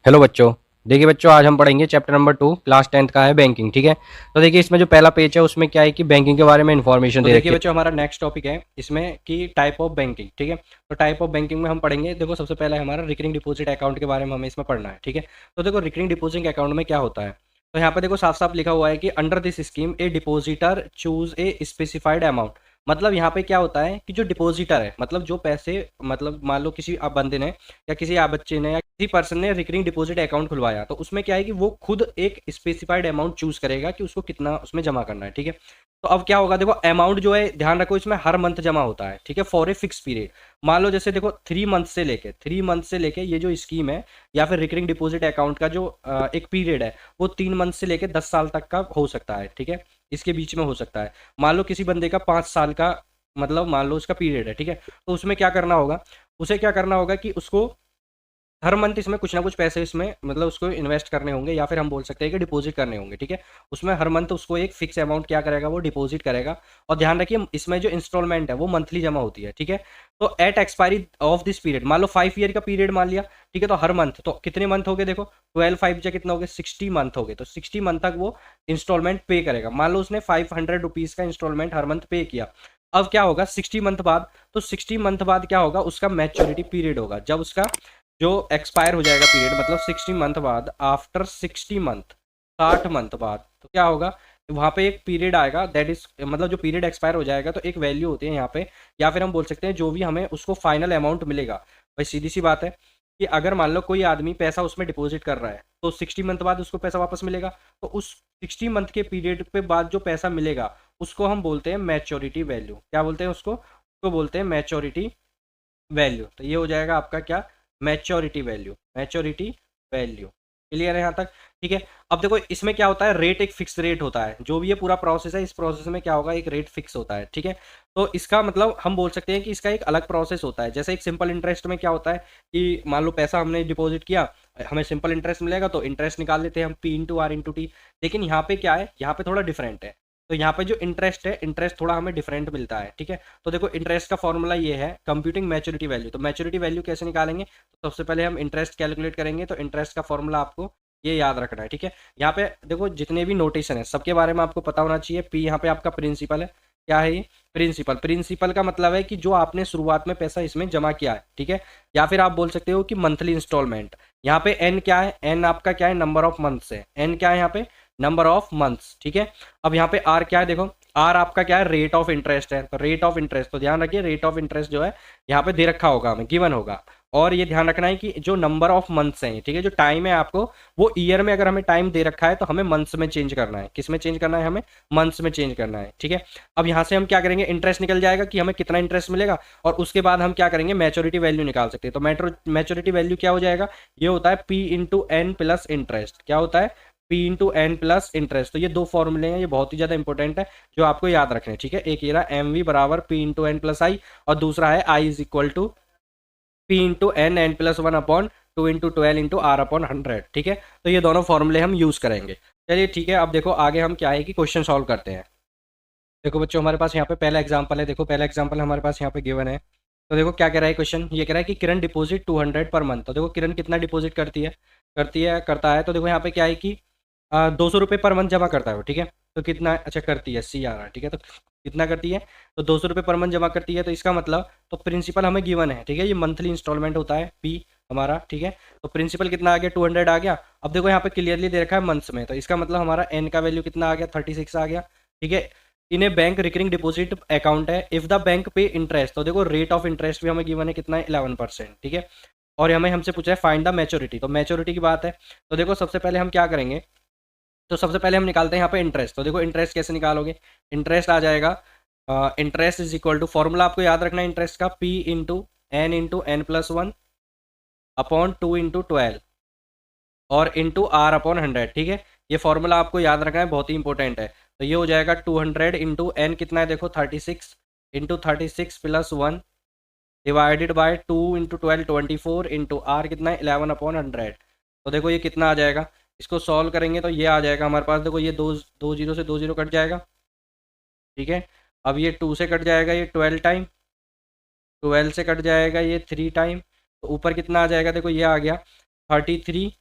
Hello बच्चों। देखिए बच्चों, आज हम पढ़ेंगे चैप्टर नंबर 2, क्लास 10th का है बैंकिंग। ठीक है, तो देखिए इसमें जो पहला पेज है उसमें क्या है कि बैंकिंग के बारे में इन्फॉर्मेशन दे रखी है। देखिए बच्चों, हमारा नेक्स्ट टॉपिक है इसमें कि टाइप ऑफ बैंकिंग। ठीक है, तो टाइप ऑफ बैंकिंग में हम पढ़ेंगे। देखो सबसे पहले हमारा रिकरिंग डिपॉजिट अकाउंट के बारे में हमें इसमें पढ़ना है। ठीक है, तो देखो रिकरिंग डिपॉजिट अकाउंट में क्या होता है, तो यहाँ पे देखो साफ साफ लिखा हुआ है कि under this scheme A depositor choose a specified amount. मतलब यहाँ पे क्या होता है कि जो डिपॉजिटर है, मतलब जो पैसे, मतलब मान लो किसी आप बंदे ने या किसी आप बच्चे ने या किसी पर्सन ने रिकरिंग डिपॉजिट अकाउंट खुलवाया, तो उसमें क्या है कि वो खुद एक स्पेसिफाइड अमाउंट चूज करेगा कि उसको कितना उसमें जमा करना है। ठीक है, तो अब क्या होगा, देखो अमाउंट जो है ध्यान रखो इसमें हर मंथ जमा होता है। ठीक है, फॉर ए फिक्स पीरियड। मान लो जैसे देखो 3 मंथ से लेके ये जो स्कीम है या फिर रिकरिंग डिपॉजिट अकाउंट का जो एक पीरियड है वो 3 मंथ से लेके 10 साल तक का हो सकता है। ठीक है, इसके बीच में हो सकता है। मान लो किसी बंदे का 5 साल का, मतलब मान लो उसका पीरियड है। ठीक है, तो उसमें क्या करना होगा, उसे क्या करना होगा कि उसको हर मंथ इसमें कुछ ना कुछ पैसे इसमें मतलब उसको इन्वेस्ट करने होंगे या फिर हम बोल सकते हैं कि डिपॉजिट करने होंगे। ठीक है, उसमें हर मंथ उसको एक फिक्स अमाउंट क्या करेगा, वो डिपॉजिट करेगा। और ध्यान रखिए इसमें जो इंस्टॉलमेंट है वो मंथली जमा होती है। ठीक है, तो at expiry of this period, मान लो 5 ईयर का पीरियड मान लिया। ठीक है, तो हर मंथ तो कितने मंथ हो गए, देखो 12 5 जा कितना हो गया, 60 मंथ हो गए। तो 60 मंथ तक वो इंस्टॉलमेंट पे करेगा। मान लो उसने 500 रुपीज़ का इंस्टॉलमेंट हर मंथ पे किया। अब क्या होगा 60 मंथ बाद, तो 60 मंथ बाद क्या होगा, उसका मैच्योरिटी पीरियड होगा। जब उसका जो एक्सपायर हो जाएगा पीरियड, मतलब 60 मंथ बाद, आफ्टर 60 मंथ, 60 मंथ बाद, तो क्या होगा, वहाँ पे एक पीरियड आएगा, दैट इज मतलब जो पीरियड एक्सपायर हो जाएगा तो एक वैल्यू होती है यहाँ पे, या फिर हम बोल सकते हैं जो भी हमें उसको फाइनल अमाउंट मिलेगा। भाई सीधी सी बात है कि अगर मान लो कोई आदमी पैसा उसमें डिपॉजिट कर रहा है तो 60 मंथ बाद उसको पैसा वापस मिलेगा। तो उस 60 मंथ के पीरियड पे बाद जो पैसा मिलेगा उसको हम बोलते हैं मैच्योरिटी वैल्यू। क्या बोलते हैं उसको बोलते हैं मैच्योरिटी वैल्यू। तो ये हो जाएगा आपका क्या, मैच्योरिटी वैल्यू। क्लियर है यहाँ तक? ठीक है, अब देखो इसमें क्या होता है, रेट एक फिक्स रेट होता है। जो भी ये पूरा प्रोसेस है, इस प्रोसेस में क्या होगा, एक रेट फिक्स होता है। ठीक है, तो इसका मतलब हम बोल सकते हैं कि इसका एक अलग प्रोसेस होता है। जैसे एक सिंपल इंटरेस्ट में क्या होता है कि मान लो पैसा हमने डिपॉजिट किया, हमें सिंपल इंटरेस्ट मिलेगा तो इंटरेस्ट निकाल लेते हैं हम, P/R/T। लेकिन यहाँ पे क्या है, यहाँ पे थोड़ा डिफरेंट है। तो यहाँ पे जो इंटरेस्ट है, इंटरेस्ट थोड़ा हमें डिफरेंट मिलता है। ठीक है, तो देखो इंटरेस्ट का फॉर्मूला ये है, कंप्यूटिंग मैच्योरिटी वैल्यू। तो मैच्योरिटी वैल्यू कैसे निकालेंगे, तो सबसे पहले हम इंटरेस्ट कैलकुलेट करेंगे। तो इंटरेस्ट का फॉर्मूला आपको ये याद रखना है। ठीक है, यहाँ पे देखो जितने भी नोटेशन है सबके बारे में आपको पता होना चाहिए। पी यहाँ पे आपका प्रिंसिपल है। क्या है ये, प्रिंसिपल। प्रिंसिपल का मतलब है कि जो आपने शुरुआत में पैसा इसमें जमा किया है। ठीक है, या फिर आप बोल सकते हो कि मंथली इंस्टॉलमेंट। यहाँ पे एन क्या है, एन आपका क्या है, नंबर ऑफ मंथ्स है। एन क्या है यहाँ पे, नंबर ऑफ मंथ्स। ठीक है, अब यहाँ पे आर क्या है, देखो आर आपका क्या है, रेट ऑफ इंटरेस्ट है। तो रेट ऑफ इंटरेस्ट, तो ध्यान रखिए रेट ऑफ इंटरेस्ट जो है यहाँ पे दे रखा होगा, हमें गिवन होगा। और ये ध्यान रखना है कि जो नंबर ऑफ मंथ्स हैं, ठीक है, जो टाइम है आपको, वो ईयर में अगर हमें टाइम दे रखा है तो हमें मंथ्स में चेंज करना है। किस में चेंज करना है, हमें मंथ्स में चेंज करना है। ठीक है, अब यहाँ से हम क्या करेंगे, इंटरेस्ट निकल जाएगा कि हमें कितना इंटरेस्ट मिलेगा, और उसके बाद हम क्या करेंगे, मैच्योरिटी वैल्यू निकाल सकते हैं। तो मैच्योरिटी वैल्यू क्या हो जाएगा, ये होता है P/N प्लस इंटरेस्ट। क्या होता है, P/N प्लस इंटरेस्ट। तो ये दो फॉर्मूले हैं, ये बहुत ही ज्यादा इंपॉर्टेंट है जो आपको याद रखने हैं। ठीक है, एक ये रहा MV बराबर P/N प्लस आई, और दूसरा है I is equal to P/N plus 1/2 × 12 × R/100। ठीक है, तो ये दोनों फॉर्मूले हम यूज करेंगे। चलिए ठीक है, अब देखो आगे हम क्या है कि क्वेश्चन सॉल्व करते हैं। देखो बच्चों, हमारे पास यहाँ पे पहला एग्जांपल है। देखो पहला एग्जांपल हमारे पास यहाँ पे गिवन है। तो देखो क्या कह रहा है क्वेश्चन, ये कह रहा है कि किरण डिपॉजिट 200 पर मंथ। तो देखो किरण कितना डिपॉजिट करता है। तो देखो यहाँ पे क्या है कि 200 रुपये पर मंथ जमा करता है वो। ठीक है, तो कितना, अच्छा करती है, सी आ रहा है। ठीक है, तो कितना करती है, तो 200 रुपये पर मंथ जमा करती है। तो इसका मतलब, तो प्रिंसिपल हमें गिवन है। ठीक है, ये मंथली इंस्टॉलमेंट होता है पी हमारा। ठीक है, तो प्रिंसिपल कितना आ गया, 200 आ गया। अब देखो यहाँ पे क्लियरली दे रखा है मंथ्स में, तो इसका मतलब हमारा एन का वैल्यू कितना आ गया, 36 आ गया। ठीक है, इन ए बैंक रिकरिंग डिपॉजिट अकाउंट है, इफ द बैंक पे इंटरेस्ट। तो देखो रेट ऑफ इंटरेस्ट भी हमें गिवन है, कितना है, 11%। ठीक है, और हमें हमसे पूछा है फाइंड द मैच्योरिटी। तो मैच्योरिटी की बात है, तो देखो सबसे पहले हम क्या करेंगे, तो सबसे पहले हम निकालते हैं यहाँ पे इंटरेस्ट। तो देखो इंटरेस्ट कैसे निकालोगे, इंटरेस्ट आ जाएगा, interest is equal to, formula आपको याद रखना है इंटरेस्ट का, P/N+1 अपॉन 2 × 12 और R/100। ठीक है, ये फॉर्मूला आपको याद रखना है, बहुत ही इंपॉर्टेंट है। तो ये हो जाएगा 200 × N कितना है, देखो 36 प्लस 1 डिवाइडेड बाय 2 × 12 24 R कितना है, 11/100। तो देखो ये कितना आ जाएगा, इसको सॉल्व करेंगे तो ये आ जाएगा हमारे पास, देखो ये दो दो जीरो से 2 जीरो कट जाएगा। ठीक है, अब ये 2 से कट जाएगा ये 12 टाइम, 12 से कट जाएगा ये 3 टाइम। तो ऊपर कितना आ जाएगा, देखो ये आ गया 33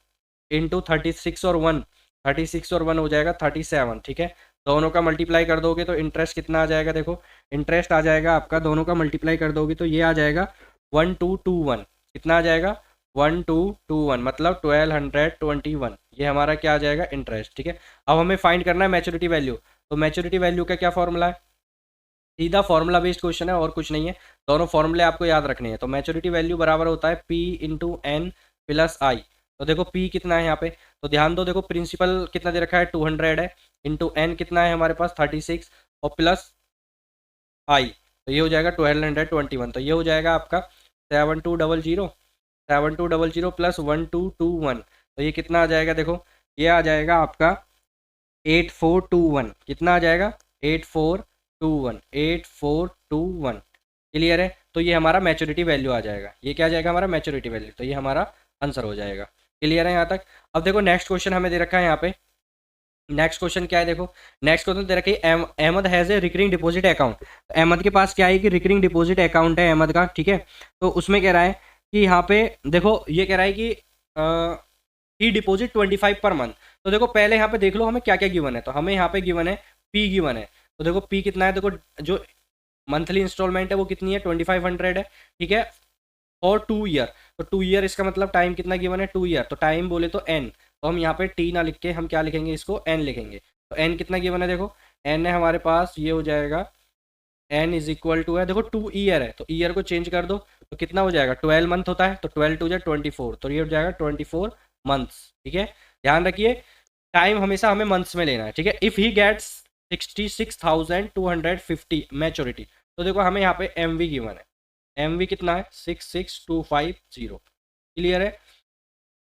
इंटू 36 और 1, 36 और 1 हो जाएगा 37, ठीक है। दोनों का मल्टीप्लाई कर दोगे तो इंटरेस्ट कितना आ जाएगा, देखो इंटरेस्ट आ जाएगा आपका, दोनों का मल्टीप्लाई कर दोगे तो ये आ जाएगा 1221, कितना आ जाएगा 1221, मतलब 1221, ये हमारा क्या आ जाएगा इंटरेस्ट, ठीक है। अब हमें फाइंड करना है मैच्योरिटी वैल्यू, तो मैच्योरिटी वैल्यू का क्या फॉर्मूला है, सीधा फॉर्मूला बेस्ड क्वेश्चन है और कुछ नहीं है, दोनों फॉर्मूले आपको याद रखने हैं। तो मैच्योरिटी वैल्यू बराबर होता है P इंटू एन प्लस आई। तो देखो P कितना है यहाँ पे, तो ध्यान दो, देखो प्रिंसिपल कितना दे रखा है 200 है, इंटू एन कितना है हमारे पास 36 और प्लस आई, तो ये हो जाएगा 1221, तो ये हो जाएगा आपका 7200 प्लस 1221, तो ये कितना आ जाएगा, देखो ये आ जाएगा आपका 8421, कितना आ जाएगा 8421। क्लियर है, तो ये हमारा मैच्योरिटी वैल्यू आ जाएगा, ये क्या आ जाएगा हमारा मैच्योरिटी वैल्यू, तो ये हमारा आंसर हो जाएगा। क्लियर है यहाँ तक। अब देखो नेक्स्ट क्वेश्चन हमें दे रखा है यहाँ पे, नेक्स्ट क्वेश्चन क्या है, देखो नेक्स्ट क्वेश्चन दे रखी है Ahmed has a recurring deposit account. तो अहमद के पास क्या है कि रिकरिंग डिपॉजिट अकाउंट है अहमद का, ठीक है। तो उसमें कह रहा है कि यहाँ पे देखो ये कह रहा है कि ही डिपॉजिट 25 पर मंथ। तो देखो पहले यहाँ पे देख लो हमें क्या क्या गिवन है, तो हमें यहाँ पे गिवन है पी गिवन है, तो देखो पी कितना है, देखो जो मंथली इंस्टॉलमेंट है वो कितनी है 2500 है, ठीक है, और 2 ईयर, तो 2 ईयर इसका मतलब टाइम कितना गिवन है 2 ईयर, तो टाइम बोले तो एन, तो हम यहाँ पे टी ना लिख के हम क्या लिखेंगे, इसको एन लिखेंगे। तो एन कितना गिवन है, देखो एन है हमारे पास, ये हो जाएगा एन इज इक्वल टू है, देखो 2 ईयर है तो ईयर को चेंज कर दो तो कितना हो जाएगा 12 मंथ होता है, तो 12 टू 24, तो ये हो जाएगा 24 मंथ्स, ठीक है। ध्यान रखिए टाइम हमेशा हमें मंथ्स में लेना है, ठीक है। इफ ही गेट्स 66,250 मैच्योरिटी, तो देखो हमें यहाँ पे एम वी गिवन है, एम वी कितना है 66250। क्लियर है।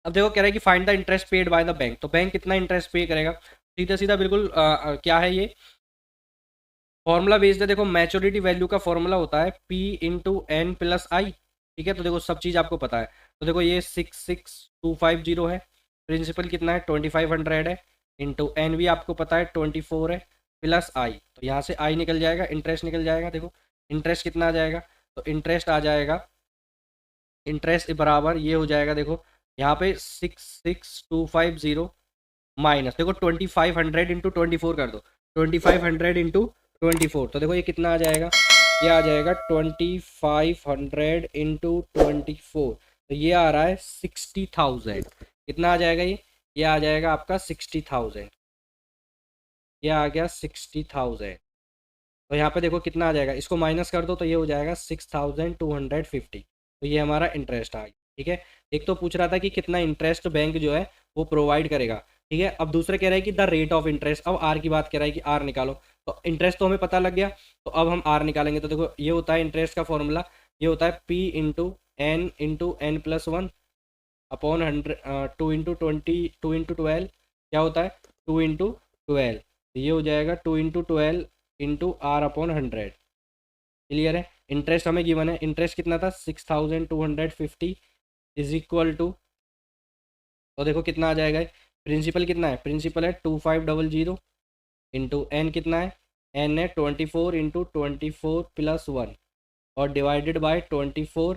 अब देखो कह रहा है कि find the interest paid by the bank, तो बैंक कितना इंटरेस्ट पे करेगा, सीधा सीधा बिल्कुल क्या है ये फॉर्मूला बेस्ड है। देखो मैच्योरिटी वैल्यू का फॉर्मूला होता है P इंटू एन प्लस आई, ठीक है। तो देखो सब चीज़ आपको पता है, तो देखो ये 66250 है, प्रिंसिपल कितना है 2500 है, इंटू एन भी आपको पता है 24 है, प्लस आई, तो यहाँ से आई निकल जाएगा, इंटरेस्ट निकल जाएगा। देखो इंटरेस्ट कितना आ जाएगा, तो इंटरेस्ट आ जाएगा, इंटरेस्ट बराबर ये हो जाएगा, देखो यहाँ पे 66250 माइनस, देखो 2500 इंटू 24 कर दो, 2500 इंटू 24, तो देखो ये कितना आ जाएगा, ये आ जाएगा 2500 इंटू 24, तो ये आ रहा है 60,000। कितना आ जाएगा ये आ जाएगा आपका 60,000, ये आ गया 60,000। तो यहाँ पे देखो कितना आ जाएगा, इसको माइनस कर दो तो ये हो जाएगा 6,250, तो ये हमारा इंटरेस्ट आ गया, ठीक है। एक तो पूछ रहा था कि कितना इंटरेस्ट बैंक जो है वो प्रोवाइड करेगा, ठीक है। अब दूसरा कह रहा है कि द रेट ऑफ इंटरेस्ट, अब आर की बात कह रहा है कि आर निकालो, तो इंटरेस्ट तो हमें पता लग गया, तो अब हम आर निकालेंगे। तो देखो ये होता है इंटरेस्ट का फॉर्मूला, ये होता है P into N plus one upon 100, 2 into क्या होता है 2 इंटू 12, तो ये हो जाएगा 2 into 12 into R upon 100। Clear है। इंटरेस्ट हमें गिवन है, इंटरेस्ट कितना था 6,250 इज इक्वल टू, तो देखो कितना आ जाएगा, प्रिंसिपल कितना है, प्रिंसिपल है 2500 इंटू एन कितना है, एन है 24 इंटू 24 प्लस 1 और डिवाइडेड बाय 24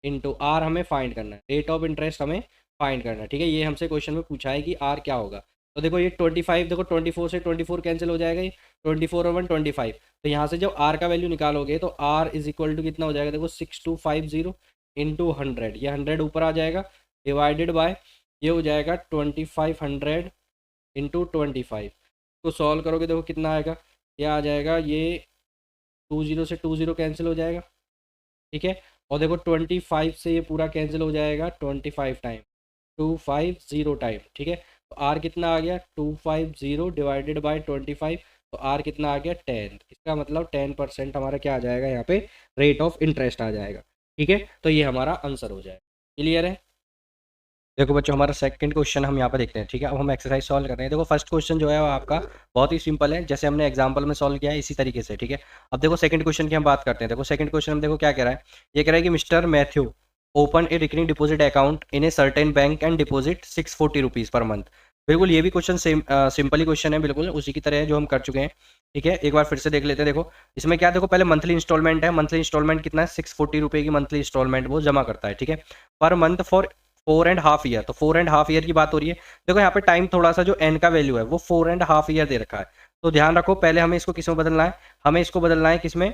इंटू आर हमें फाइंड करना है, रेट ऑफ इंटरेस्ट हमें फाइंड करना है, ठीक है। ये हमसे क्वेश्चन में पूछा है कि आर क्या होगा। तो देखो ये 25, देखो 24 से 24 कैंसिल हो जाएगा, ये 24 और 1 25, तो यहाँ से जब आर का वैल्यू निकालोगे तो आर इज इक्वल टू कितना हो जाएगा, देखो 6250 इंटू 100, ये 100 ऊपर आ जाएगा, डिवाइडेड बाय ये हो जाएगा 2500 इंटू 25, तो सॉल्व करोगे देखो कितना आएगा, ये आ जाएगा, ये 20 से 20 कैंसिल हो जाएगा, ठीक है। और देखो 25 से ये पूरा कैंसिल हो जाएगा 25 टाइम, 250 टाइम, ठीक है। तो आर कितना आ गया 250 डिवाइडेड बाय 25, तो आर कितना आ गया 10, इसका मतलब 10% हमारा क्या आ जाएगा यहाँ पे रेट ऑफ इंटरेस्ट आ जाएगा, ठीक है। तो ये हमारा आंसर हो जाएगा। क्लियर है। देखो बच्चों हमारा सेकंड क्वेश्चन हम यहाँ पर देखते हैं, ठीक है। अब हम एक्सरसाइज सॉल्व कर रहे हैं। देखो फर्स्ट क्वेश्चन जो है वो आपका बहुत ही सिंपल है, जैसे हमने एग्जांपल में सॉल्व किया है इसी तरीके से, ठीक है। अब देखो सेकंड क्वेश्चन की हम बात करते हैं। देखो सेकंड क्वेश्चन में देखो क्या कह रहा है, ये कह रहा है कि mister Matthew open A recurring deposit account in a certain bank and deposit 640 rupees per month. बिल्कुल ये भी क्वेश्चन सिंपल ही क्वेश्चन है, बिल्कुल उसी की तरह है जो हम कर चुके हैं, ठीक है। एक बार फिर से देख लेते हैं। देखो इसमें क्या, देखो पहले मंथली इंस्टॉलमेंट है, मंथली इंस्टॉलमेंट कितना है 640 रुपये की मंथली इंस्टॉलमेंट वो जमा करता है, ठीक है, पर मंथ फॉर 4.5 ईयर, तो 4.5 ईयर की बात हो रही है। देखो यहाँ पे टाइम थोड़ा सा जो एन का वैल्यू है वो 4.5 ईयर दे रखा है, तो ध्यान रखो पहले हमें इसको किस में बदलना है, हमें इसको बदलना है किसमें,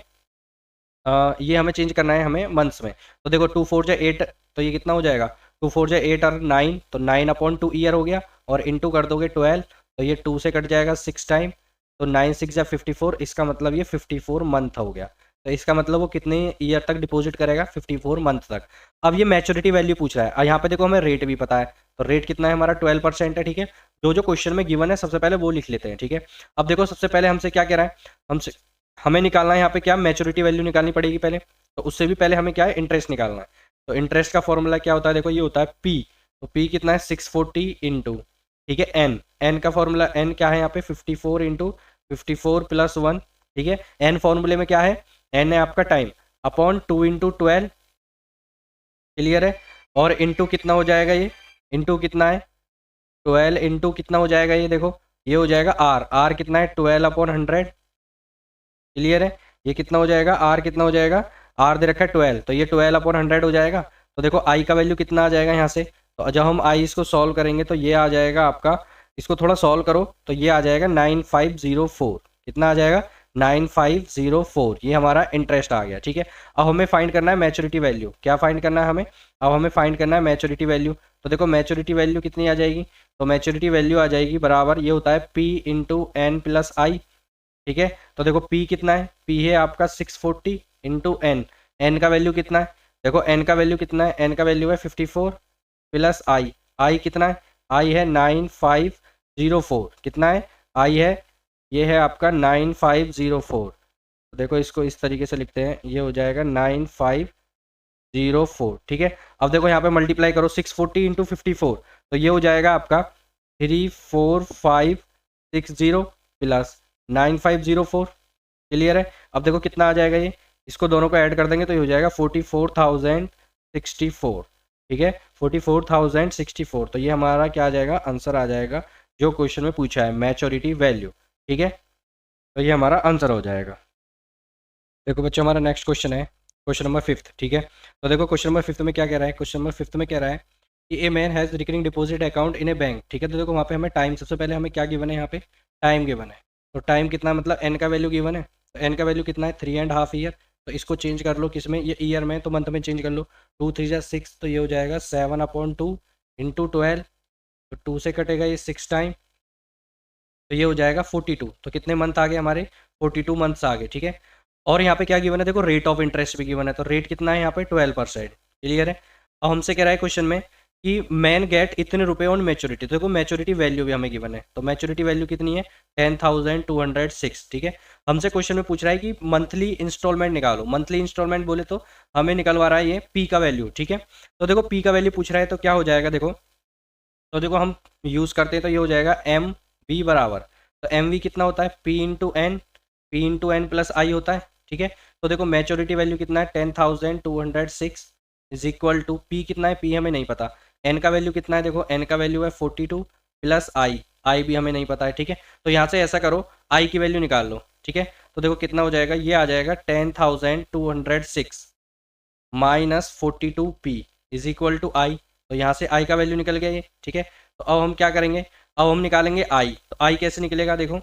ये हमें चेंज करना है हमें मंथ्स में। तो देखो 2 4 जा 8, तो ये कितना हो जाएगा, 2 4 जा 8 और 9, तो 9/2 ईयर हो गया, और इंटू कर दोगे 12, तो ये 2 से कट जाएगा 6 टाइम, तो 9 6 जा 54, इसका मतलब ये 54 मंथ हो गया। तो इसका मतलब वो कितने ईयर तक डिपॉजिट करेगा, 54 मंथ तक। अब ये मैच्योरिटी वैल्यू पूछ रहा है, और यहाँ पे देखो हमें रेट भी पता है, तो रेट कितना है हमारा 12% है, ठीक है। जो जो क्वेश्चन में गिवन है सबसे पहले वो लिख लेते हैं, ठीक है। अब देखो सबसे पहले हमसे क्या कह रहा है, हमसे हमें निकालना है यहाँ पे क्या, मैच्योरिटी वैल्यू निकालनी पड़ेगी पहले, तो उससे भी पहले हमें क्या है, इंटरेस्ट निकालना है। तो इंटरेस्ट का फॉर्मूला क्या होता है, देखो ये होता है पी, तो पी कितना है 640 इंटू, ठीक है, एन, एन का फॉर्मूला, एन क्या है यहाँ पे 54 इंटू 54 प्लस 1, ठीक है। एन फॉर्मूले में क्या है, एन है आपका टाइम, अपॉन 2 इंटू 12, क्लियर है। और इंटू कितना हो जाएगा ये, इंटू कितना है 12 इंटू कितना हो जाएगा ये, देखो ये हो जाएगा आर, आर कितना है 12/100, क्लियर है। ये कितना हो जाएगा, आर कितना हो जाएगा, आर दे रखा है 12, तो ये 12/100 हो जाएगा। तो देखो आई का वैल्यू कितना आ जाएगा यहाँ से, तो जब हम आई इसको सॉल्व करेंगे तो ये आ जाएगा आपका, इसको थोड़ा सॉल्व करो तो ये आ जाएगा 9504, कितना आ जाएगा 9504, ये हमारा इंटरेस्ट आ गया, ठीक है। अब हमें फाइंड करना है मैच्योरिटी वैल्यू, क्या फाइंड करना है हमें, अब हमें फाइंड करना है मैच्योरिटी वैल्यू। तो देखो मैच्योरिटी वैल्यू कितनी आ जाएगी, तो मैच्योरिटी वैल्यू आ जाएगी बराबर, ये होता है पी इंटू एन प्लस आई, ठीक है। तो देखो P कितना है, P है आपका 640 इंटू एन, एन का वैल्यू कितना है, देखो एन का वैल्यू कितना है, एन का वैल्यू है 54 प्लस आई, आई कितना है, आई है 9504, कितना है, आई है, ये है आपका 9504। तो देखो इसको इस तरीके से लिखते हैं, ये हो जाएगा 9504, ठीक है। अब देखो यहाँ पे मल्टीप्लाई करो 640 इंटू 54, तो ये हो जाएगा आपका 34560 प्लस 9504, क्लियर है। अब देखो कितना आ जाएगा ये, इसको दोनों को ऐड कर देंगे तो ये हो जाएगा 44,064, ठीक है, 44,064। तो ये हमारा क्या आ जाएगा, आंसर आ जाएगा जो क्वेश्चन में पूछा है, मैच्योरिटी वैल्यू, ठीक है। तो ये हमारा आंसर हो जाएगा। देखो बच्चों हमारा नेक्स्ट क्वेश्चन है क्वेश्चन नंबर 5, ठीक है। तो देखो क्वेश्चन नंबर 5 में क्या कह रहा है, क्वेश्चन नंबर 5 में कह रहा है कि a man has recurring deposit account in A bank, ठीक है। तो देखो वहाँ पे हमें टाइम, सबसे पहले हमें क्या गिवन है यहाँ पे, टाइम गिवन है। तो टाइम कितना, मतलब एन का वैल्यू गिवन है, तो एन का वैल्यू कितना है 3.5 ईयर। तो इसको चेंज कर लो किस में, ये ईयर में, तो मंथ में चेंज कर लो, 2 3 जा 6, तो ये हो जाएगा 7/2 इंटू 12, तो 2 से कटेगा ये 6 टाइम, तो ये हो जाएगा 42। तो कितने मंथ आ गए हमारे, 42 मंथ्स आ गए, ठीक है। और यहाँ पे क्या गिवन है, देखो रेट ऑफ इंटरेस्ट भी गिवन है, तो रेट कितना है यहाँ पे 12%, क्लियर है। अब हमसे कह रहा है क्वेश्चन में कि मैन गेट इतने रुपए ऑन मैच्योरिटी, तो देखो मैच्योरिटी वैल्यू भी हमें गिवन है, तो मैच्योरिटी वैल्यू कितनी है 10,206, ठीक है। हमसे क्वेश्चन में पूछ रहा है कि मंथली इंस्टॉलमेंट निकालो, मंथली इंस्टॉलमेंट बोले तो हमें निकलवा रहा है ये पी का वैल्यू, ठीक है। तो देखो पी का वैल्यू पूछ रहा है तो क्या हो जाएगा, देखो तो देखो हम यूज़ करते हैं तो ये हो जाएगा एम वी बराबर, तो एम वी कितना होता है पी इंटू एन प्लस आई होता है, ठीक है। तो देखो मैच्योरिटी वैल्यू कितना है 10,206 इज इक्वल टू पी कितना है, पी हमें नहीं पता, एन का वैल्यू कितना है, देखो एन का वैल्यू है 42 प्लस आई भी हमें नहीं पता है, ठीक है। तो यहाँ से ऐसा करो आई की वैल्यू निकाल लो, ठीक है। तो देखो कितना हो जाएगा, ये आ जाएगा 10,206 minus 42 P is equal to I, तो यहाँ से आई का वैल्यू निकल गया ये, ठीक है। तो अब हम क्या करेंगे, अब हम निकालेंगे आई, तो आई कैसे निकलेगा, देखो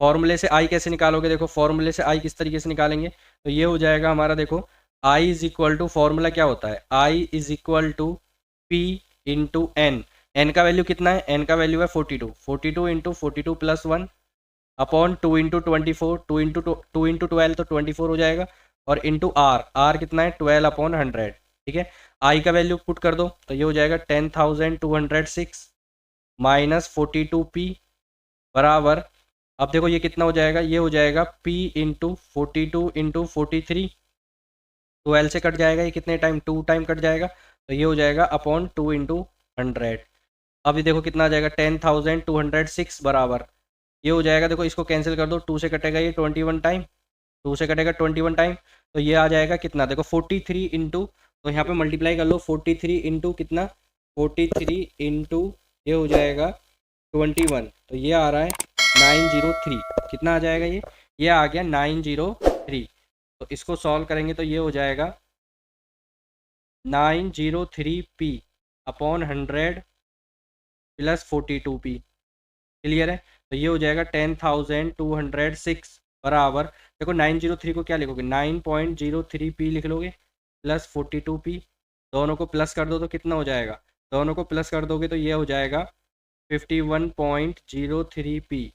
फॉर्मूले से आई कैसे निकालोगे, देखो फॉर्मूले से आई किस तरीके से निकालेंगे, तो ये हो जाएगा हमारा, देखो I is equal to, formula क्या होता है, I is equal to P into N, N का वैल्यू कितना है, एन का वैल्यू है 42 into 42 plus 1 upon 2 into 24, 2 into 12 तो 24 हो जाएगा, और इंटू आर कितना है 12/100, ठीक है। आई का वैल्यू पुट कर दो तो ये हो जाएगा 10,206 माइनस 42 पी बराबर, अब देखो ये कितना हो जाएगा, ये हो जाएगा P इंटू 42 इंटू 43, 12 से कट जाएगा, ये कितने टाइम 2 टाइम कट जाएगा, तो ये हो जाएगा अपॉन 2 इंटू 100। अब ये देखो कितना आ जाएगा 10,206 बराबर, ये हो जाएगा, देखो इसको कैंसिल कर दो, 2 से कटेगा ये 21 टाइम, 2 से कटेगा 21 टाइम, तो ये आ जाएगा कितना, देखो 43 इंटू, तो यहाँ पे मल्टीप्लाई कर लो 43 इंटू कितना, 43 इंटू ये हो जाएगा 21, तो ये आ रहा है 903, कितना आ जाएगा ये आ गया 903। तो इसको सॉल्व करेंगे तो ये हो जाएगा 903 P upon 100 plus 42p। Clear है? तो ये हो जाएगा 10,206 बराबर, देखो 903 को क्या लिखोगे, 9.03p लिख लोगे प्लस 42p, दोनों को प्लस कर दो तो कितना हो जाएगा, दोनों को प्लस कर दोगे तो ये हो जाएगा 51.03p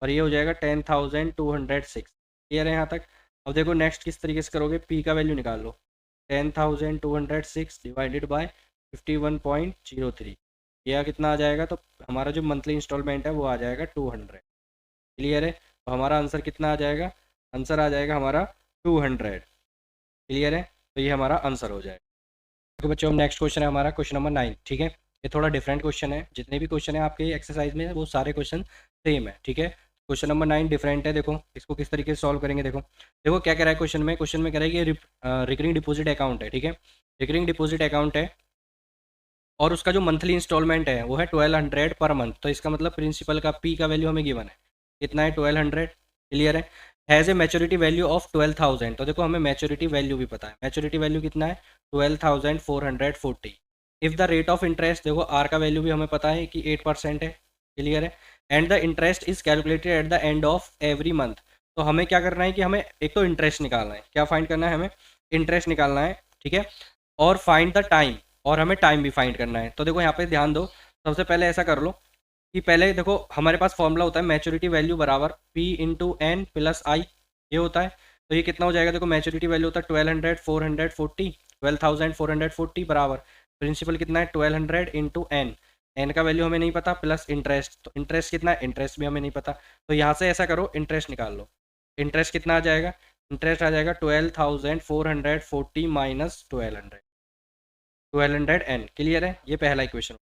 और ये हो जाएगा 10,206। क्लियर है यहाँ तक? अब देखो नेक्स्ट किस तरीके से करोगे, p का वैल्यू निकाल लो, 10,206 डिवाइडेड बाय 51.03, यह कितना आ जाएगा, तो हमारा जो मंथली इंस्टॉलमेंट है वो आ जाएगा 200। क्लियर है? तो हमारा आंसर कितना आ जाएगा, आंसर आ जाएगा हमारा 200। क्लियर है? तो ये हमारा आंसर हो जाएगा। तो बच्चों नेक्स्ट क्वेश्चन है हमारा क्वेश्चन नंबर 9। ठीक है, ये थोड़ा डिफरेंट क्वेश्चन है, जितने भी क्वेश्चन है आपके एक्सरसाइज में वो सारे क्वेश्चन सेम है। ठीक है, क्वेश्चन नंबर 9 डिफरेंट है। देखो इसको किस तरीके से सॉल्व करेंगे, देखो देखो क्या कह रहा है क्वेश्चन में, क्वेश्चन में कह रहा है कि रिकरिंग डिपॉजिट अकाउंट है। ठीक है, रिकरिंग डिपॉजिट अकाउंट है और उसका जो मंथली इंस्टॉलमेंट है वो है 1200 पर मंथ। तो इसका मतलब प्रिंसिपल का पी का वैल्यू हमें गिवन है, कितना है, 1200। क्लियर है? Has a maturity value of 12,000। तो देखो हमें मैच्योरिटी वैल्यू भी पता है, मैच्योरिटी वैल्यू कितना है, 12,440। If the rate of interest, देखो आर का वैल्यू भी हमें पता है कि 8% है। क्लियर है? And the interest is calculated at the end of every month. तो हमें क्या करना है कि हमें एक तो इंटरेस्ट निकालना है, क्या फाइंड करना है, हमें इंटरेस्ट निकालना है। ठीक है, और फाइंड द टाइम, और हमें टाइम भी फाइंड करना है। तो देखो यहाँ पे ध्यान दो, सबसे पहले ऐसा कर लो कि पहले देखो हमारे पास फॉर्मूला होता है मैच्योरिटी वैल्यू बराबर पी इंटू एन प्लस आई, ये होता है। तो ये कितना हो जाएगा, देखो मैच्योरिटी वैल्यू होता है 12,440 बराबर प्रिंसिपल कितना है 1200 इंटू एन, एन का वैल्यू हमें नहीं पता, प्लस इंटरेस्ट, तो इंटरेस्ट कितना है, इंटरेस्ट भी हमें नहीं पता। तो यहाँ से ऐसा करो इंटरेस्ट निकाल लो, इंटरेस्ट कितना आ जाएगा, इंटरेस्ट आ जाएगा 12,440 माइनस 1200 एन। क्लियर है? ये पहला इक्वेशन।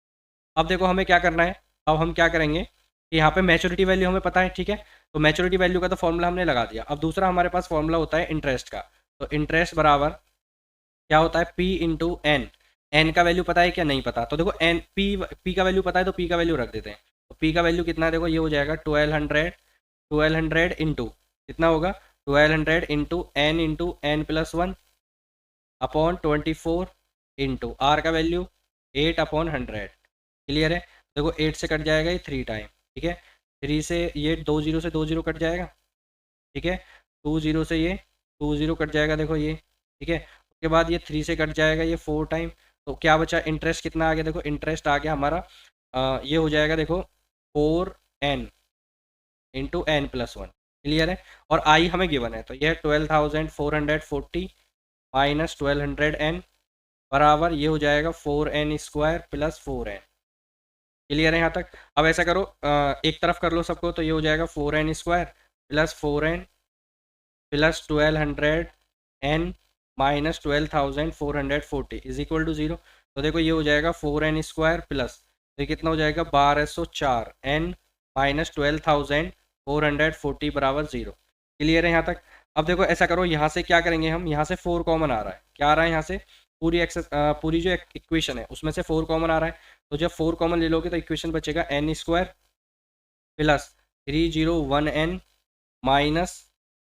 अब देखो हमें क्या करना है, अब हम क्या करेंगे कि यहाँ पे मैच्योरिटी वैल्यू हमें पता है। ठीक है, तो मैच्योरिटी वैल्यू का तो फॉर्मूला हमने लगा दिया। अब दूसरा हमारे पास फॉर्मूला होता है इंटरेस्ट का। तो इंटरेस्ट बराबर क्या होता है, पी इंटू एन। एन का वैल्यू पता है क्या, नहीं पता, तो देखो एन पी का वैल्यू पता है तो पी का वैल्यू रख देते हैं। तो पी का वैल्यू कितना है, देखो ये हो जाएगा 1200 इंटू कितना होगा, 1200 into N plus 1 upon 24 into R का वैल्यू 8/100। क्लियर है? देखो 8 से कट जाएगा ये 3 टाइम। ठीक है, 3 से ये 2 जीरो से 2 जीरो कट जाएगा। ठीक है, 2 जीरो से ये 2 जीरो कट जाएगा, देखो ये। ठीक है, उसके बाद ये 3 से कट जाएगा ये 4 टाइम। तो क्या बचा, इंटरेस्ट कितना आ गया, देखो इंटरेस्ट आ गया हमारा ये हो जाएगा देखो 4n into N plus 1। Clear है? और आई हमें गिवन है, तो यह 12,440 माइनस 1200n बराबर ये हो जाएगा 4n square plus 4n। Clear है यहाँ तक? अब ऐसा करो एक तरफ कर लो सबको, तो ये हो जाएगा 4n square plus 4n plus 1200n minus 12,440 is equal to 0। तो देखो ये हो जाएगा 4n स्क्वायर प्लस, तो ये कितना हो जाएगा 1204 n माइनस 12,440 बराबर 0। क्लियर है यहाँ तक? अब देखो ऐसा करो, यहाँ से क्या करेंगे हम, यहाँ से 4 कॉमन आ रहा है, क्या आ रहा है यहाँ से, पूरी जो इक्वेशन है उसमें से 4 कॉमन आ रहा है। तो जब 4 कॉमन ले लोगे तो इक्वेशन बचेगा n square plus 301n minus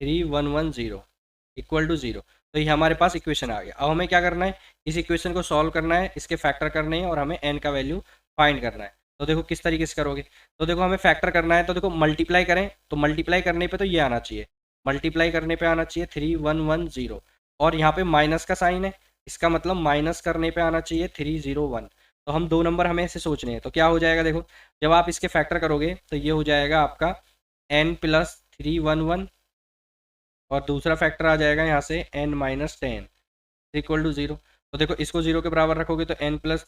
3110 equal to 0। तो ये हमारे पास इक्वेशन आ गया। अब हमें क्या करना है, इस इक्वेशन को सॉल्व करना है, इसके फैक्टर करने हैं और हमें n का वैल्यू फाइंड करना है। तो देखो किस तरीके से करोगे, तो देखो हमें फैक्टर करना है, तो देखो मल्टीप्लाई करें, तो मल्टीप्लाई करने पे तो ये आना चाहिए, मल्टीप्लाई करने पे आना चाहिए 3110 और यहाँ पे माइनस का साइन है, इसका मतलब माइनस करने पे आना चाहिए 301। तो हम दो नंबर हमें ऐसे सोचने हैं, तो क्या हो जाएगा, देखो जब आप इसके फैक्टर करोगे तो ये हो जाएगा आपका n प्लस 311 और दूसरा फैक्टर आ जाएगा यहाँ से n माइनस 10 इक्वल टू 0। तो देखो इसको 0 के बराबर रखोगे तो n प्लस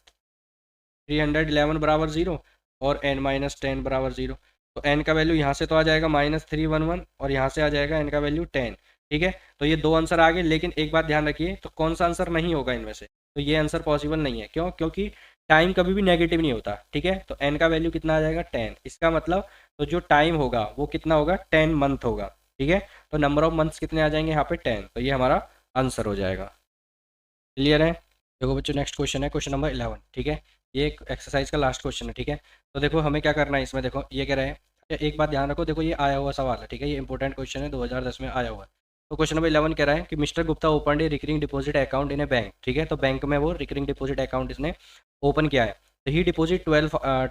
311 बराबर 0 और n माइनस 10 बराबर 0। तो n का वैल्यू यहाँ से तो आ जाएगा माइनस 311 और यहाँ से आ जाएगा n का वैल्यू 10। ठीक है, तो ये दो आंसर आ गए, लेकिन एक बात ध्यान रखिए, तो कौन सा आंसर नहीं होगा इनमें से, तो ये आंसर पॉसिबल नहीं है। क्यों? क्योंकि टाइम कभी भी नेगेटिव नहीं होता। ठीक है, तो n का वैल्यू कितना आ जाएगा 10, इसका मतलब तो जो टाइम होगा वो कितना होगा 10 मंथ होगा। ठीक है, तो नंबर ऑफ मंथ्स कितने आ जाएंगे यहाँ पे 10, तो ये हमारा आंसर हो जाएगा। क्लियर है? देखो बच्चों नेक्स्ट क्वेश्चन है क्वेश्चन नंबर 11। ठीक है, ये एक एक्सरसाइज का लास्ट क्वेश्चन है। ठीक है, तो देखो हमें क्या करना है इसमें, देखो ये कह रहे हैं, एक बात ध्यान रखो, देखो ये आया हुआ सवाल है। ठीक है, ये इंपॉर्टेंट क्वेश्चन है, 2010 में आया हुआ है। तो क्वेश्चन नंबर 11 कह रहा है कि mister Gupta open A recurring deposit account in A bank, ठीक है। तो बैंक में वो रिकरिंग डिपॉजिट अकाउंट इसने ओपन किया है। तो ही डिपॉजिट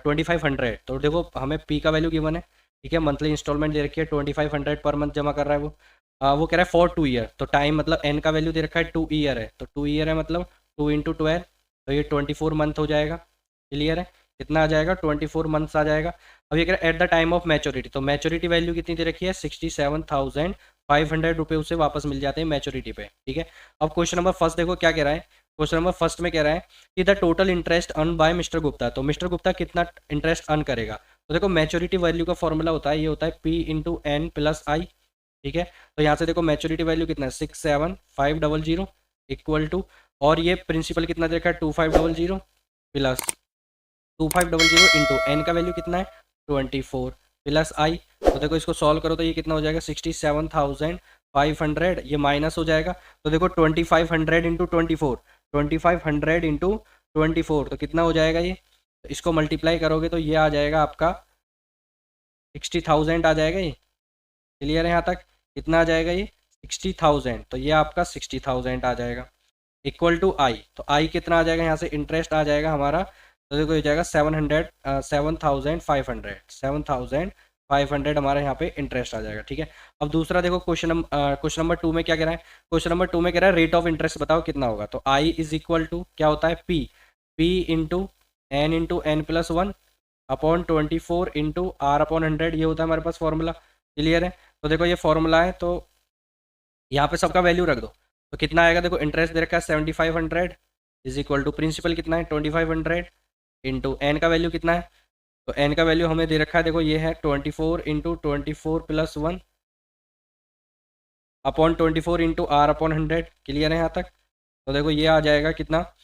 2500। तो देखो हमें पी का वैल्यू गिवन है, ठीक है, मंथली इंस्टॉलमेंट दे रखी है, 2500 पर मंथ जमा कर रहा है वो। वो कह रहा है फॉर 2 ईयर। तो टाइम मतलब एन का वैल्यू दे रखा है 2 ईयर है, तो 2 ईयर है मतलब 2 × 12, तो ये 24 मंथ हो जाएगा। क्लियर है, कितना आ जाएगा, 24 मंथ्स आ जाएगा। अब ये कह रहा है at the time of maturity, तो मैच्योरिटी वैल्यू कितनी दे रखी है, 67,500 रुपये उसे वापस मिल जाते हैं मैच्योरिटी पे, ठीक है। अब क्वेश्चन नंबर फर्स्ट देखो क्या कह रहा है। क्वेश्चन नंबर फर्स्ट में कह रहा है कि the total interest earn by mister Gupta. तो मिस्टर गुप्ता कितना इंटरेस्ट अर्न करेगा। तो देखो मैच्योरिटी वैल्यू का फॉर्मूला होता है, ये होता है P × N + I, ठीक है। तो यहाँ से देखो मैच्योरिटी वैल्यू कितना है 67,500 इक्वल टू, और ये प्रिंसिपल कितना दे रखा है 2500 प्लस 2500 इंटू एन का वैल्यू कितना है 24 प्लस आई। तो देखो इसको सॉल्व करो तो ये कितना हो जाएगा 67,500, ये माइनस हो जाएगा। तो देखो 2500 इंटू 24, 2500 इंटू 24 तो कितना हो जाएगा ये, तो इसको मल्टीप्लाई करोगे तो ये आ जाएगा आपका 60,000 आ जाएगा ये। क्लियर है यहाँ तक, कितना आ जाएगा ये 60,000, तो ये आपका 60,000 आ जाएगा इक्वल टू आई। तो आई कितना आ जाएगा यहाँ से, इंटरेस्ट आ जाएगा हमारा, तो देखो ये जाएगा 7,500 हमारा यहाँ पे इंटरेस्ट आ जाएगा, ठीक है। अब दूसरा देखो क्वेश्चन नंबर 2 में क्या कह रहा है। क्वेश्चन नंबर 2 में कह रहा है रेट ऑफ इंटरेस्ट बताओ कितना होगा। तो आई इज इक्वल टू क्या होता है P into N + 1 upon 24 into R/100, ये होता है हमारे पास फॉर्मूला। क्लियर है, तो देखो ये फॉर्मूला है, तो यहाँ पे सबका वैल्यू रख दो तो कितना आएगा, देखो इंटरेस्ट दे रखा है 7500 इज इक्वल टू प्रिंसिपल कितना है 2500 इंटू एन का वैल्यू कितना है, तो एन का वैल्यू हमें दे रखा है, देखो ये है 24 into 24 + 1 upon 24 into R/100। Clear है यहाँ तक, तो देखो ये आ जाएगा कितना,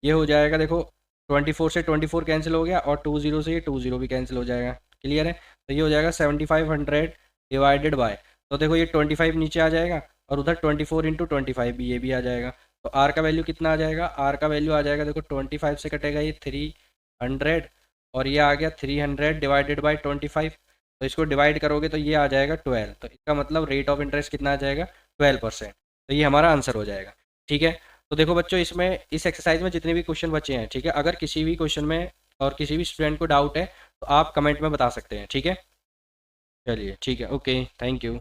ये हो जाएगा देखो 24 से 24 कैंसिल हो गया और 20 से ये 20 भी कैंसिल हो जाएगा। क्लियर है, तो ये हो जाएगा 7500 डिवाइडेड बाय, तो देखो ये 25 नीचे आ जाएगा और उधर 24 इंटू 25 भी, ये भी आ जाएगा। तो आर का वैल्यू कितना आ जाएगा, आर का वैल्यू आ जाएगा देखो 25 से कटेगा ये 300 और ये आ गया 300 डिवाइडेड बाय 25, तो इसको डिवाइड करोगे तो ये आ जाएगा 12, तो इसका मतलब रेट ऑफ इंटरेस्ट कितना आ जाएगा 12%। तो ये हमारा आंसर हो जाएगा, ठीक है। तो देखो बच्चों इसमें इस एक्सरसाइज में जितने भी क्वेश्चन बचे हैं, ठीक है, अगर किसी भी क्वेश्चन में और किसी भी स्टूडेंट को डाउट है तो आप कमेंट में बता सकते हैं, ठीक है। चलिए ठीक है, ओके, थैंक यू।